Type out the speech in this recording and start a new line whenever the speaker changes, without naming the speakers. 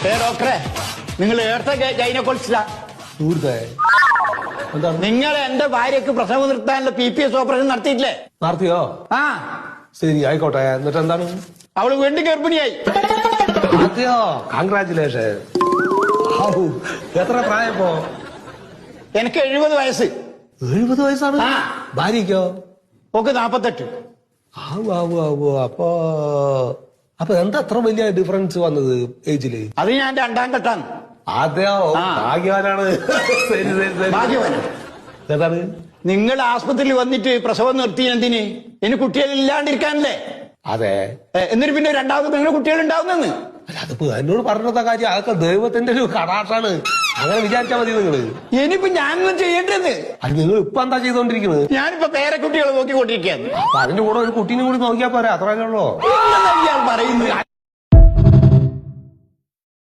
ഡോക്ടറെ, നിങ്ങൾ ഏർത്ത ഗൈനക്കോളജിസ്റ്റാ? നിങ്ങൾ എന്റെ ഭാര്യക്ക് പ്രസവം നിർത്താനുള്ള PPS ഓപ്പറേഷൻ നടത്തിയിട്ടില്ലേ?
നടത്തിയോ?
ആ
ശരി, ആയിക്കോട്ടെ. എന്നിട്ട് എന്താണ്?
അവള് വീണ്ടും ഗർഭിണിയായി.
അതെയോ? കൺഗ്രാറ്റുലേഷൻ. എത്ര പ്രായപ്പോ?
എനിക്ക് 70 വയസ്സ്.
70 വയസ്സാണ്? ഭാര്യക്കോ?
ഓക്ക് 48.
അപ്പൊ എന്താ അത്ര വലിയ ഡിഫറൻസ് വന്നത് ഏജില്?
അത് ഞാൻ 2ാം ഘട്ടാണ്.
അതെയോ? ഭാഗ്യവാനാണ്. ശരി ശരി ശരി.
ഭാഗ്യവാൻ.
എന്താണ്?
നിങ്ങൾ ആസ്പത്രിയിൽ വന്നിട്ട് പ്രസവം നിർത്തിയെന്തിന്? ഇനി കുട്ടികളില്ലാണ്ടിരിക്കാനല്ലേ?
അതെ.
എന്നിട്ട് പിന്നെ രണ്ടാമത് നിങ്ങൾ കുട്ടികൾ ഉണ്ടാവുന്നെന്ന്?
അതിപ്പോ എന്നോട് പറഞ്ഞ കാര്യം അതൊക്കെ ദൈവത്തിന്റെ ഒരു കടാട്ടാണ്. അങ്ങനെ വിചാരിച്ചാ മതി നിങ്ങള്.
ഇനിയിപ്പോ ഞാനൊന്നും ചെയ്യേണ്ടത്?
അത് നിങ്ങൾ ഇപ്പൊ എന്താ ചെയ്തോണ്ടിരിക്കുന്നത്?
ഞാനിപ്പോ പേരക്കുട്ടികളെ നോക്കിക്കൊണ്ടിരിക്കുകയാണ്.
അപ്പൊ അതിന്റെ കൂടെ ഒരു കുട്ടീനെ കൂടി നോക്കിയാ പോരാ? അത്രയല്ലേ ഉള്ളൂ
പറയുന്നത്.